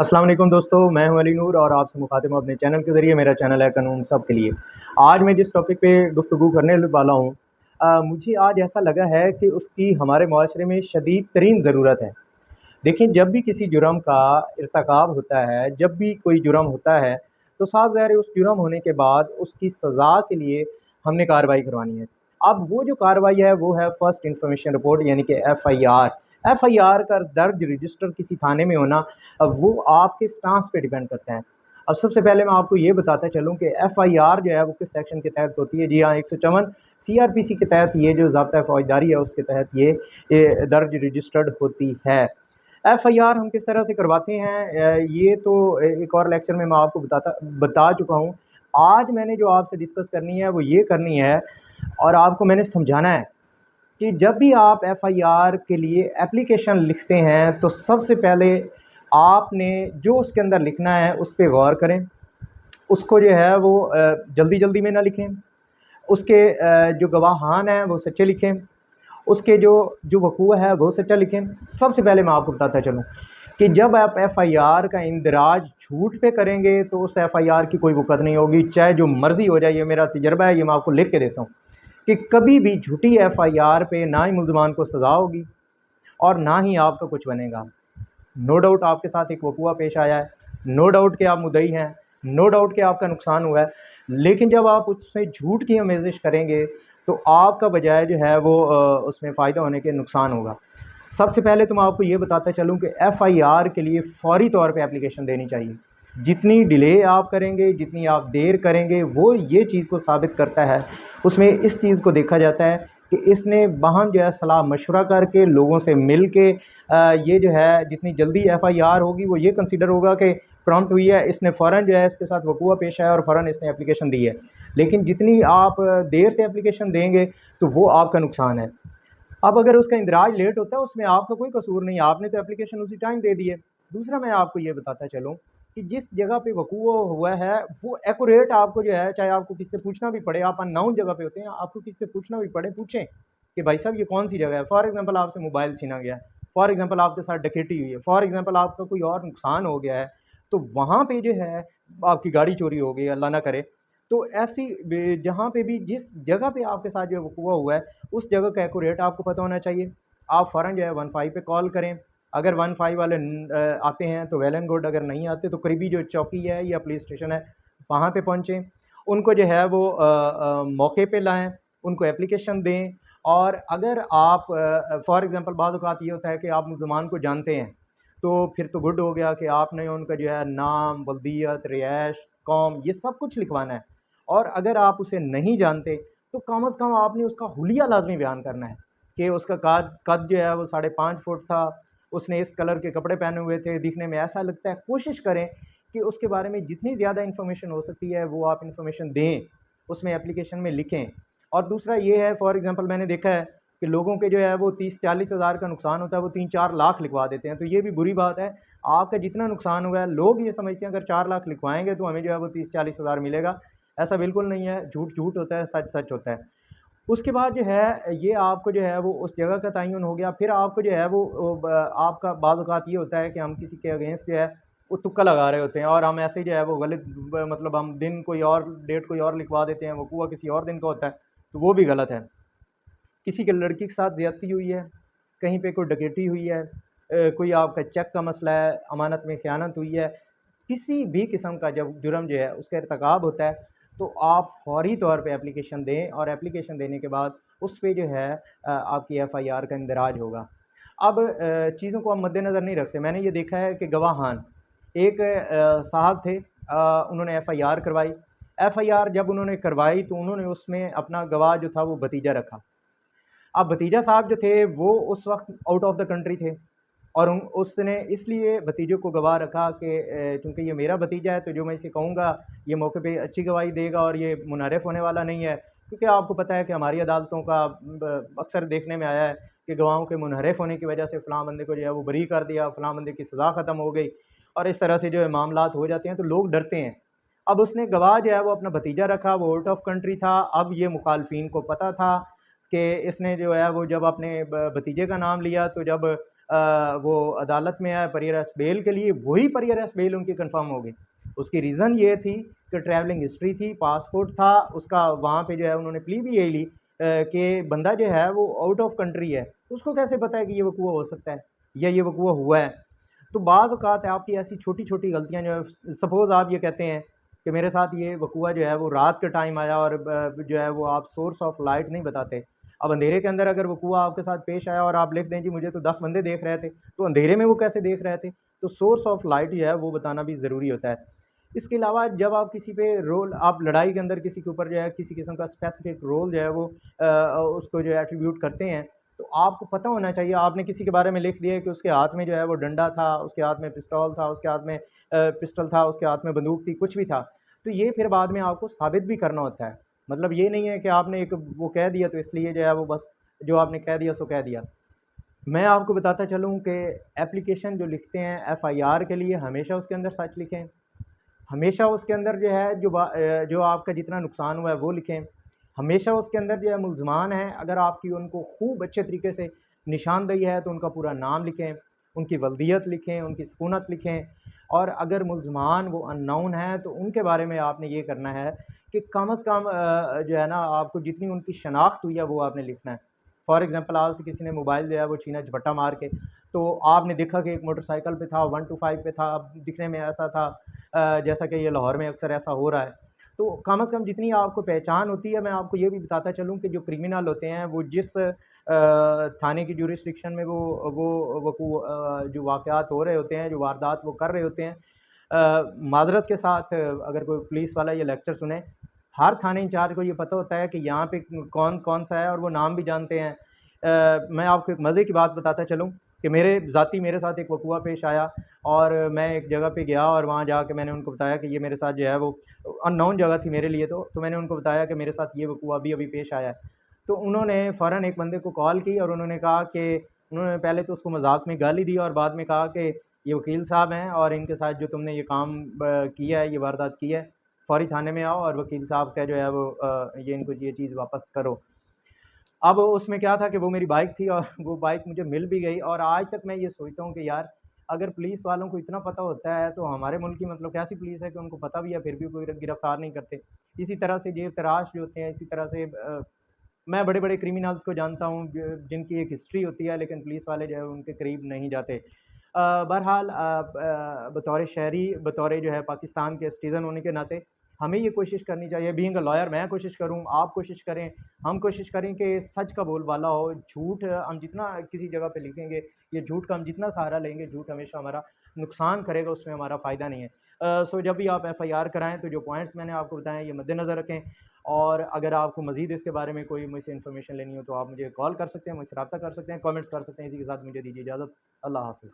السلام علیکم دوستو، میں ہوں علی نور اور آپ سے مخاطب ہوں اپنے چینل کے ذریعے۔ میرا چینل ہے قانون سب کے لیے۔ آج میں جس ٹاپک پہ گفتگو کرنے والا ہوں، مجھے آج ایسا لگا ہے کہ اس کی ہمارے معاشرے میں شدید ترین ضرورت ہے۔ دیکھیں، جب بھی کسی جرم کا ارتکاب ہوتا ہے، جب بھی کوئی جرم ہوتا ہے، تو صاف ظاہر ہے اس جرم ہونے کے بعد اس کی سزا کے لیے ہم نے کارروائی کروانی ہے۔ اب وہ جو کارروائی ہے وہ ہے فرسٹ انفارمیشن رپورٹ، یعنی کہ F I R. F I R کا درج رجسٹر کسی تھانے میں ہونا، اب وہ آپ کے سٹانس پہ ڈیپینڈ کرتا ہے۔ اب سب سے پہلے میں آپ کو یہ بتاتا چلوں کہ ایف آئی آر جو ہے وہ کس سیکشن کے تحت ہوتی ہے۔ جی ہاں، 154 سی آر پی سی کے تحت، یہ جو ضابطۂ فوجداری ہے اس کے تحت یہ درج رجسٹرڈ ہوتی ہے۔ ایف آئی آر ہم کس طرح سے کرواتے ہیں، یہ تو ایک اور لیکچر میں آپ کو بتا چکا ہوں۔ آج میں نے جو آپ سے ڈسکس کرنی ہے وہ یہ کرنی ہے، اور آپ کو میں نے سمجھانا ہے کہ جب بھی آپ ایف آئی آر کے لیے اپلیکیشن لکھتے ہیں تو سب سے پہلے آپ نے جو اس کے اندر لکھنا ہے اس پہ غور کریں۔ اس کو جو ہے وہ جلدی جلدی میں نہ لکھیں۔ اس کے جو گواہان ہیں وہ سچے لکھیں۔ اس کے جو وقوع ہے وہ سچا لکھیں۔ سب سے پہلے میں آپ کو بتاتا چلوں کہ جب آپ ایف آئی آر کا اندراج جھوٹ پہ کریں گے تو اس ایف آئی آر کی کوئی وقت نہیں ہوگی، چاہے جو مرضی ہو جائے۔ یہ میرا تجربہ ہے، یہ میں آپ کو لکھ کے دیتا ہوں کہ کبھی بھی جھوٹی ایف آئی آر پہ نہ ہی ملزمان کو سزا ہوگی اور نہ ہی آپ کا کچھ بنے گا۔ نو ڈاؤٹ آپ کے ساتھ ایک وقوع پیش آیا ہے، نو ڈاؤٹ کہ آپ مدعی ہیں، نو ڈاؤٹ کہ آپ کا نقصان ہوا ہے، لیکن جب آپ اس میں جھوٹ کی آمیزش کریں گے تو آپ کا بجائے جو ہے وہ اس میں فائدہ ہونے کے نقصان ہوگا۔ سب سے پہلے تو میں آپ کو یہ بتاتا چلوں کہ ایف آئی آر کے لیے فوری طور پہ اپلیکیشن دینی چاہیے۔ جتنی ڈیلے آپ کریں گے، جتنی آپ دیر کریں گے، وہ یہ چیز کو ثابت کرتا ہے، اس میں اس چیز کو دیکھا جاتا ہے کہ اس نے باہم جو ہے صلاح مشورہ کر کے، لوگوں سے مل کے، یہ جو ہے جتنی جلدی ایف آئی آر ہوگی وہ یہ کنسیڈر ہوگا کہ پرامپٹ ہوئی ہے، اس نے فوراً جو ہے اس کے ساتھ وقوع پیش آیا اور فوراً اس نے اپلیکیشن دی ہے۔ لیکن جتنی آپ دیر سے اپلیکیشن دیں گے تو وہ آپ کا نقصان ہے۔ اب اگر اس کا اندراج لیٹ ہوتا ہے، اس میں آپ کا کوئی قصور نہیں، آپ نے تو اپلیکیشن اسی ٹائم دے دی ہے۔ دوسرا میں آپ کو یہ بتاتا چلوں کہ جس جگہ پہ وقوع ہوا ہے وہ ایکوریٹ آپ کو جو ہے، چاہے آپ کو کس سے پوچھنا بھی پڑے، آپ ان نون جگہ پہ ہوتے ہیں، آپ کو کس سے پوچھنا بھی پڑے، پوچھیں کہ بھائی صاحب یہ کون سی جگہ ہے۔ فار ایگزامپل آپ سے موبائل چھینا گیا ہے، فار ایگزامپل آپ کے ساتھ ڈکیٹی ہوئی ہے، فار ایگزامپل آپ کا کوئی اور نقصان ہو گیا ہے، تو وہاں پہ جو ہے آپ کی گاڑی چوری ہو گئی، اللہ نہ کرے، تو ایسی جہاں پہ بھی جس جگہ پہ آپ کے ساتھ جو وقوع ہوا ہے اس جگہ کا ایکوریٹ آپ کو پتہ ہونا چاہیے۔ آپ فوراً جو ہے 15 پہ کال کریں۔ اگر 15 والے آتے ہیں تو ویل اینڈ گڈ، اگر نہیں آتے تو قریبی جو چوکی ہے یا پولیس اسٹیشن ہے وہاں پہ پہنچیں، ان کو جو ہے وہ موقع پہ لائیں، ان کو اپلیکیشن دیں۔ اور اگر آپ فار ایگزامپل بعض اوقات یہ ہوتا ہے کہ آپ ملزمان کو جانتے ہیں تو پھر تو گڈ ہو گیا کہ آپ نے ان کا جو ہے نام، بلدیت، رہائش، قوم، یہ سب کچھ لکھوانا ہے۔ اور اگر آپ اسے نہیں جانتے تو کم از کم آپ نے اس کا حلیہ لازمی بیان کرنا ہے کہ اس کا قد جو ہے وہ 5.5 فٹ تھا، اس نے اس کلر کے کپڑے پہنے ہوئے تھے، دکھنے میں ایسا لگتا ہے۔ کوشش کریں کہ اس کے بارے میں جتنی زیادہ انفارمیشن ہو سکتی ہے وہ آپ انفارمیشن دیں، اس میں اپلیکیشن میں لکھیں۔ اور دوسرا یہ ہے، فار ایگزامپل میں نے دیکھا ہے کہ لوگوں کے جو ہے وہ 30-40 ہزار کا نقصان ہوتا ہے، وہ 3-4 لاکھ لکھوا دیتے ہیں، تو یہ بھی بری بات ہے۔ آپ کا جتنا نقصان ہوا ہے، لوگ یہ سمجھتے ہیں اگر 4 لاکھ لکھوائیں گے تو ہمیں جو ہے وہ 30-40 ہزار ملے گا۔ ایسا بالکل نہیں ہے، جھوٹ جھوٹ ہوتا ہے، سچ سچ ہوتا ہے۔ اس کے بعد جو ہے یہ آپ کو جو ہے وہ اس جگہ کا تعین ہو گیا۔ پھر آپ کو جو ہے وہ آپ کا بعض اوقات یہ ہوتا ہے کہ ہم کسی کے اگینسٹ جو ہے وہ تکا لگا رہے ہوتے ہیں، اور ہم ایسے ہی جو ہے وہ غلط، مطلب ہم دن کوئی اور، ڈیٹ کوئی اور لکھوا دیتے ہیں، وقوع کسی اور دن کا ہوتا ہے، تو وہ بھی غلط ہے۔ کسی کے لڑکی کے ساتھ زیادتی ہوئی ہے، کہیں پہ کوئی ڈکیٹی ہوئی ہے، کوئی آپ کا چیک کا مسئلہ ہے، امانت میں خیانت ہوئی ہے، کسی بھی قسم کا جب جرم جو ہے اس کا ارتکاب ہوتا ہے تو آپ فوری طور پہ اپلیکیشن دیں، اور اپلیکیشن دینے کے بعد اس پہ جو ہے آپ کی ایف آئی آر کا اندراج ہوگا۔ اب چیزوں کو ہم مد نظر نہیں رکھتے۔ میں نے یہ دیکھا ہے کہ گواہان ایک صاحب تھے، انہوں نے ایف آئی آر کروائی۔ ایف آئی آر جب انہوں نے کروائی تو انہوں نے اس میں اپنا گواہ جو تھا وہ بھتیجا رکھا۔ اب بھتیجا صاحب جو تھے وہ اس وقت آؤٹ آف دا کنٹری تھے، اور اس نے اس لیے بھتیجے کو گواہ رکھا کہ چونکہ یہ میرا بھتیجا ہے تو جو میں اسے کہوں گا یہ موقع پہ اچھی گواہی دے گا اور یہ منحرف ہونے والا نہیں ہے، کیونکہ آپ کو پتہ ہے کہ ہماری عدالتوں کا اکثر دیکھنے میں آیا ہے کہ گواہوں کے منحرف ہونے کی وجہ سے فلاں بندے کو جو ہے وہ بری کر دیا، فلاں بندے کی سزا ختم ہو گئی، اور اس طرح سے جو ہے معاملات ہو جاتے ہیں تو لوگ ڈرتے ہیں۔ اب اس نے گواہ جو ہے وہ اپنا بھتیجا رکھا، وہ آؤٹ آف کنٹری تھا۔ اب یہ مخالفین کو پتہ تھا کہ اس نے جو ہے وہ جب اپنے بھتیجے کا نام لیا تو جب وہ عدالت میں آئے پری اریسٹ بیل کے لیے، وہی پری اریسٹ بیل ان کی کنفرم ہو گئی۔ اس کی ریزن یہ تھی کہ ٹریولنگ ہسٹری تھی، پاسپورٹ تھا اس کا، وہاں پہ جو ہے انہوں نے پلی بھی یہی لی کہ بندہ جو ہے وہ آؤٹ آف کنٹری ہے، اس کو کیسے پتہ ہے کہ یہ وقوع ہو سکتا ہے یا یہ وقوع ہوا ہے۔ تو بعض اوقات آپ کی ایسی چھوٹی چھوٹی غلطیاں جو ہے، سپوز آپ یہ کہتے ہیں کہ میرے ساتھ یہ وقوع جو ہے وہ رات کے ٹائم آیا اور جو ہے وہ آپ سورس آف لائٹ نہیں بتاتے۔ اب اندھیرے کے اندر اگر وقوع آپ کے ساتھ پیش آیا اور آپ لکھ دیں جی مجھے تو 10 بندے دیکھ رہے تھے، تو اندھیرے میں وہ کیسے دیکھ رہے تھے؟ تو سورس آف لائٹ جو ہے وہ بتانا بھی ضروری ہوتا ہے۔ اس کے علاوہ جب آپ کسی پہ رول، آپ لڑائی کے اندر کسی کے اوپر جو ہے کسی قسم کا اسپیسیفک رول جو ہے وہ اس کو جو ہے ایٹریبیوٹ کرتے ہیں، تو آپ کو پتہ ہونا چاہیے۔ آپ نے کسی کے بارے میں لکھ دیا کہ اس کے ہاتھ میں جو ہے وہ ڈنڈا تھا، اس کے ہاتھ میں پستول تھا، اس کے ہاتھ میں پسٹل تھا، اس کے ہاتھ میں بندوق تھی، کچھ بھی تھا، تو یہ پھر بعد میں آپ کو ثابت بھی کرنا ہوتا ہے۔ مطلب یہ نہیں ہے کہ آپ نے ایک وہ کہہ دیا تو اس لیے جو ہے وہ بس جو آپ نے کہہ دیا سو کہہ دیا۔ میں آپ کو بتاتا چلوں کہ ایپلیکیشن جو لکھتے ہیں ایف آئی آر کے لیے، ہمیشہ اس کے اندر سچ لکھیں، ہمیشہ اس کے اندر جو ہے جو آپ کا جتنا نقصان ہوا ہے وہ لکھیں، ہمیشہ اس کے اندر جو ہے ملزمان ہیں اگر آپ کی ان کو خوب اچھے طریقے سے نشاندہی ہے تو ان کا پورا نام لکھیں، ان کی ولدیت لکھیں، ان کی سکونت لکھیں، اور اگر ملزمان وہ ان نون ہیں تو ان کے بارے میں آپ نے یہ کرنا ہے کہ کم از کم جو ہے نا آپ کو جتنی ان کی شناخت ہوئی ہے وہ آپ نے لکھنا ہے۔ فار ایگزامپل آپ سے کسی نے موبائل جو ہے وہ چھینا جھپٹا مار کے، تو آپ نے دیکھا کہ ایک موٹر سائیکل پہ تھا، 125 پہ تھا، اب دکھنے میں ایسا تھا جیسا کہ یہ لاہور میں اکثر ایسا ہو رہا ہے۔ تو کم از کم جتنی آپ کو پہچان ہوتی ہے، میں آپ کو یہ بھی بتاتا چلوں کہ جو کرمنل ہوتے ہیں وہ جس تھانے کی جورسڈکشن میں وہ جو واقعات ہو رہے ہوتے ہیں، جو واردات وہ کر رہے ہوتے ہیں، معذرت کے ساتھ اگر کوئی پولیس والا یہ لیکچر سنے، ہر تھانے انچارج کو یہ پتہ ہوتا ہے کہ یہاں پہ کون کون سا ہے اور وہ نام بھی جانتے ہیں۔ میں آپ کو ایک مزے کی بات بتاتا چلوں کہ میرے ساتھ ایک وقوع پیش آیا، اور میں ایک جگہ پہ گیا اور وہاں جا کے میں نے ان کو بتایا کہ یہ میرے ساتھ جو ہے وہ ان نون جگہ تھی میرے لیے، تو میں نے ان کو بتایا کہ میرے ساتھ یہ وقوع ابھی پیش آیا ہے۔ تو انہوں نے فوراً ایک بندے کو کال کی اور انہوں نے کہا کہ انہوں نے پہلے تو اس کو مذاق میں گالی دی اور بعد میں کہا کہ یہ وکیل صاحب ہیں اور ان کے ساتھ جو تم نے یہ کام کیا ہے، یہ واردات کی ہے، فوری تھانے میں آؤ اور وکیل صاحب کا جو ہے وہ یہ ان کو یہ چیز واپس کرو۔ اب اس میں کیا تھا کہ وہ میری بائک تھی اور وہ بائک مجھے مل بھی گئی، اور آج تک میں یہ سوچتا ہوں کہ یار اگر پولیس والوں کو اتنا پتہ ہوتا ہے تو ہمارے ملک کی مطلب کیسی پولیس ہے کہ ان کو پتہ بھی ہے پھر بھی کوئی گرفتار نہیں کرتے۔ اسی طرح سے جیب تراش جو ہوتے ہیں، اسی طرح سے میں بڑے بڑے کرمنلز کو جانتا ہوں جن کی ایک ہسٹری ہوتی ہے لیکن پولیس والے جو ہے ان کے قریب نہیں جاتے۔ بہرحال بطور شہری، بطور جو ہے پاکستان کے سٹیزن ہونے کے ناطے ہمیں یہ کوشش کرنی چاہیے، بینگ اے لائر میں کوشش کروں، آپ کوشش کریں، ہم کوشش کریں کہ سچ کا بول بالا ہو۔ جھوٹ ہم جتنا کسی جگہ پہ لکھیں گے، یہ جھوٹ کا ہم جتنا سہارا لیں گے، جھوٹ ہمیشہ ہمارا نقصان کرے گا، اس میں ہمارا فائدہ نہیں ہے۔ سو جب بھی آپ ایف آئی آر کرائیں تو جو پوائنٹس میں نے آپ کو بتائیں یہ مد نظر رکھیں، اور اگر آپ کو مزید اس کے بارے میں کوئی مجھ سے انفارمیشن لینی ہو تو آپ مجھے کال کر سکتے ہیں، مجھ سے رابطہ کر سکتے ہیں، کامنٹس کر سکتے ہیں۔ اسی کے ساتھ مجھے دیجیے اجازت، اللہ حافظ۔